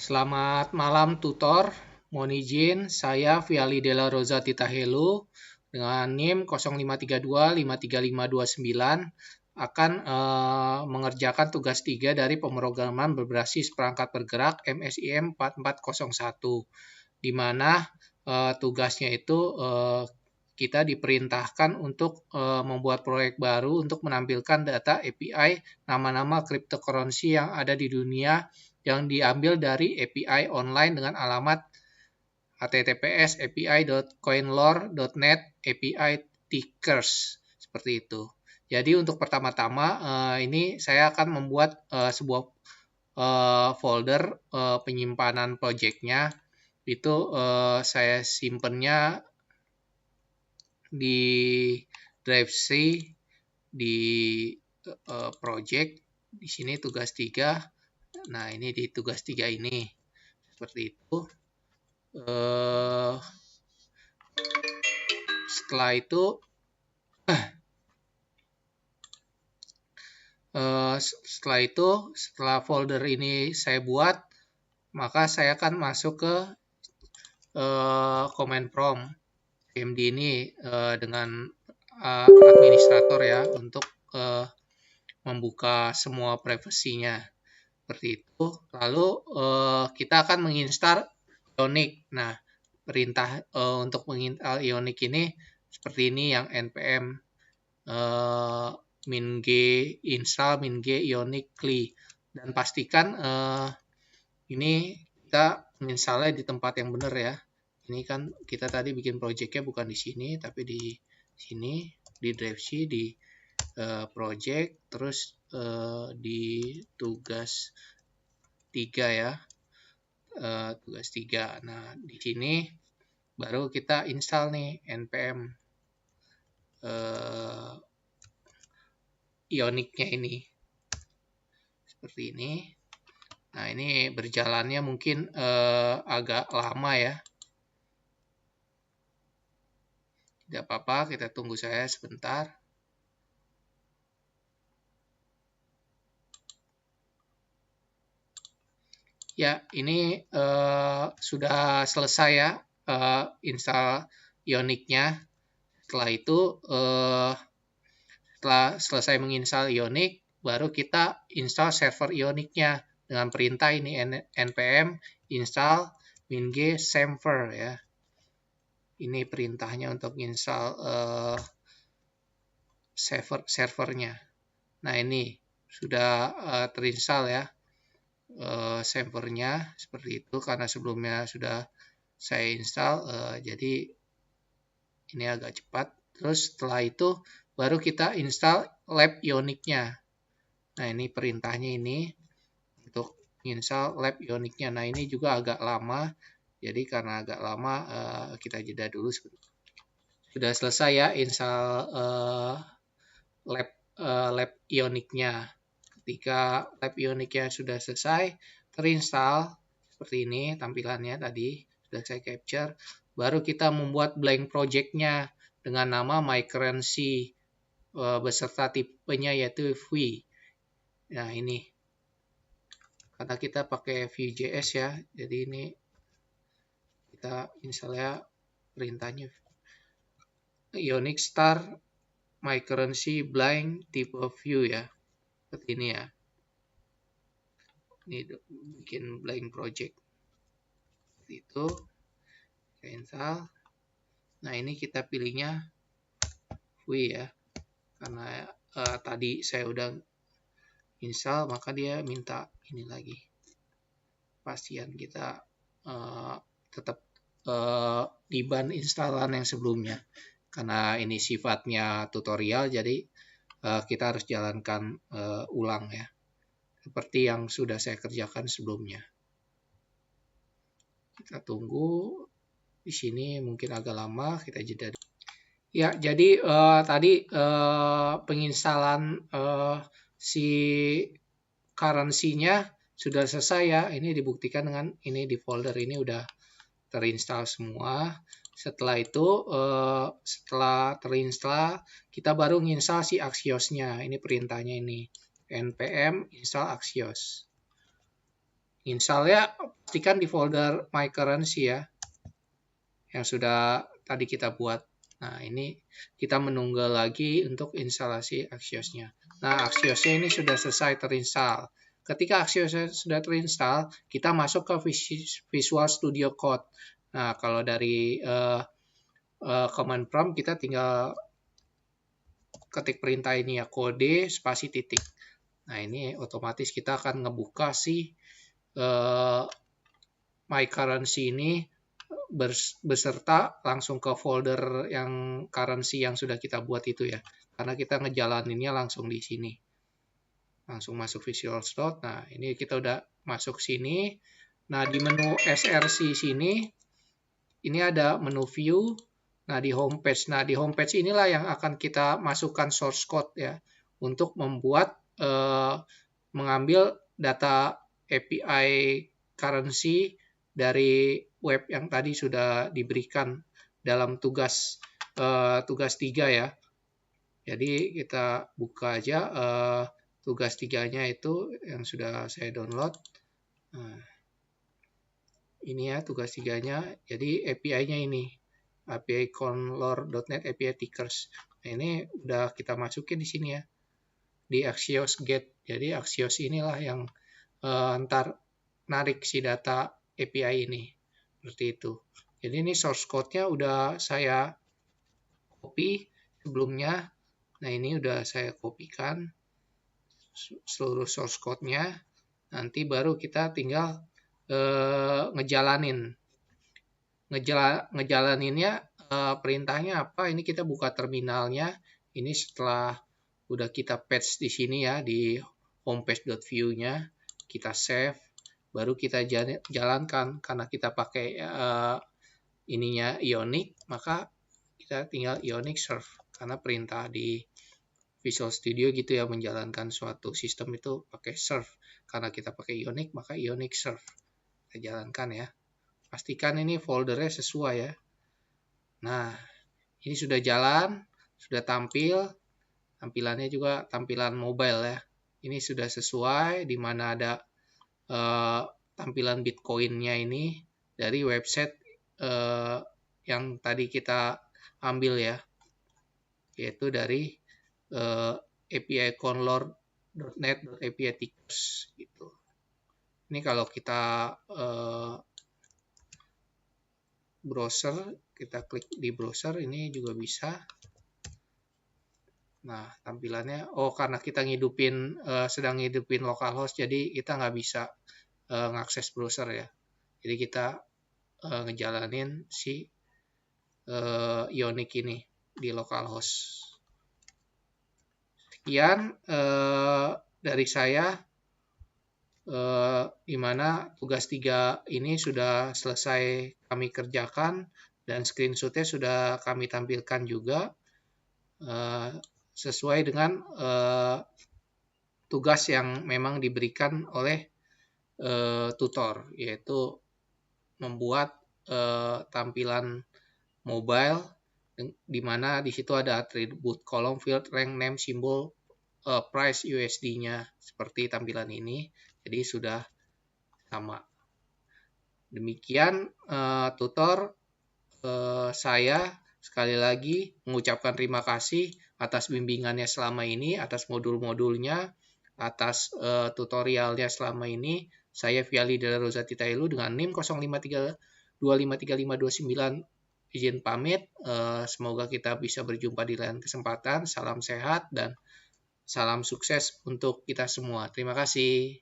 Selamat malam tutor, mohon izin saya Viali Della Rosa Titahelu dengan NIM 0532535529 akan mengerjakan tugas 3 dari pemrograman berbasis perangkat bergerak MSIM 4401 di mana tugasnya itu kita diperintahkan untuk membuat proyek baru untuk menampilkan data API nama-nama cryptocurrency yang ada di dunia yang diambil dari API online dengan alamat https://api.coinlore.net API tickers seperti itu. Jadi untuk pertama-tama ini saya akan membuat sebuah folder penyimpanan projectnya. Itu saya simpennya di drive C di project. Di sini tugas 3. Nah, ini di tugas 3 ini. Seperti itu. Setelah itu, setelah folder ini saya buat, maka saya akan masuk ke command prompt CMD ini dengan administrator ya untuk membuka semua privasinya. Seperti itu. Lalu kita akan menginstal Ionic. Nah, perintah untuk menginstal Ionic ini seperti ini yang npm -g install -g Ionic CLI, dan pastikan ini kita menginstalnya di tempat yang benar ya. Ini kan kita tadi bikin projectnya bukan di sini tapi di sini, di drive C, di project, terus di tugas 3 ya, tugas 3. Nah, di sini baru kita install nih npm Ionic-nya ini. Seperti ini. Nah, ini berjalannya mungkin agak lama ya. Tidak apa-apa, kita tunggu saya sebentar. Ya, ini sudah selesai ya install Ionic-nya. Setelah itu, setelah selesai menginstal Ionic, baru kita install server Ionic-nya dengan perintah ini npm install -g server ya. Ini perintahnya untuk install servernya. Nah, ini sudah terinstall ya servernya seperti itu karena sebelumnya sudah saya install, jadi ini agak cepat. Terus setelah itu baru kita install lab Ionic-nya. Nah, ini perintahnya ini untuk install lab Ionic-nya. Nah, ini juga agak lama. Jadi karena agak lama kita jeda dulu sebentar. Sudah selesai ya install lab Ionic-nya. Ketika lab Ionic-nya sudah selesai, terinstall seperti ini tampilannya tadi sudah saya capture. Baru kita membuat blank project-nya dengan nama mycurrency beserta tipenya yaitu V. Nah, ini karena kita pakai Vue.js ya, jadi ini kita installnya perintahnya Ionic star mycurrency blank type view ya, seperti ini ya. Ini bikin blank project seperti itu. Kita install. Nah, ini kita pilihnya Vue ya, karena tadi saya udah install, maka dia minta ini lagi pastian kita tetap diban instalan yang sebelumnya, karena ini sifatnya tutorial, jadi kita harus jalankan ulang ya, seperti yang sudah saya kerjakan sebelumnya. Kita tunggu. Di sini mungkin agak lama, kita jeda. Ya, jadi tadi penginstalan si currency-nya sudah selesai ya. Ini dibuktikan dengan ini di folder ini udah terinstall semua. Setelah itu, setelah terinstall, kita baru nginstal si Axios-nya. Ini perintahnya ini, npm install Axios. Installnya pastikan di folder My Currency ya, yang sudah tadi kita buat. Nah, ini kita menunggu lagi untuk instalasi Axios-nya. Nah, Axios-nya ini sudah selesai terinstall. Ketika Axios sudah terinstall, kita masuk ke Visual Studio Code. Nah, kalau dari command prompt, kita tinggal ketik perintah ini ya, kode spasi titik. Nah, ini otomatis kita akan ngebuka si My Currency ini beserta langsung ke folder yang currency yang sudah kita buat itu ya. Karena kita ngejalaninnya langsung di sini. Langsung masuk Visual Studio. Nah, ini kita udah masuk sini. Nah, di menu SRC sini, ini ada menu View. Nah, di homepage. Nah, di homepage inilah yang akan kita masukkan source code ya. Untuk membuat, mengambil data API currency dari web yang tadi sudah diberikan dalam tugas 3 ya. Jadi kita buka aja tugas 3-nya itu yang sudah saya download. Nah, ini ya tugas 3-nya. Jadi API-nya ini API Conlor.net API Tickers. Nah, ini udah kita masukin di sini ya, di Axios Get. Jadi Axios inilah yang ntar narik si data API ini. Seperti itu. Jadi ini source code-nya udah saya copy sebelumnya. Nah, ini udah saya kopikan seluruh source code-nya. Nanti baru kita tinggal ngejalanin. Ngejalaninnya perintahnya apa? Ini kita buka terminalnya. Ini setelah udah kita patch di sini ya, di homepage.view-nya. Kita save. Baru kita jalankan. Karena kita pakai ininya Ionic, maka kita tinggal Ionic serve. Karena perintah di Visual Studio gitu ya, menjalankan suatu sistem itu pakai serve. Karena kita pakai Ionic, maka Ionic serve. Kita jalankan ya. Pastikan ini foldernya sesuai ya. Nah, ini sudah jalan, sudah tampil. Tampilannya juga tampilan mobile ya. Ini sudah sesuai, di mana ada tampilan Bitcoin-nya ini dari website yang tadi kita ambil ya, yaitu dari API Conlor.net API Tickers gitu. Ini kalau kita browser, kita klik di browser ini juga bisa. Nah, tampilannya, karena kita sedang ngidupin localhost, jadi kita nggak bisa ngakses browser ya. Jadi kita ngejalanin si Ionic ini di localhost. Sekian dari saya, di mana tugas 3 ini sudah selesai kami kerjakan dan screenshot-nya sudah kami tampilkan juga sesuai dengan tugas yang memang diberikan oleh tutor, yaitu membuat tampilan mobile di mana di situ ada atribut kolom, field, rank, name, simbol, price USD-nya seperti tampilan ini. Jadi sudah sama. Demikian tutor saya sekali lagi mengucapkan terima kasih atas bimbingannya selama ini, atas modul-modulnya, atas tutorialnya selama ini. Saya Viali Della Rosati Tailu dengan NIM 0532535529 izin pamit. Semoga kita bisa berjumpa di lain kesempatan. Salam sehat dan salam sukses untuk kita semua. Terima kasih.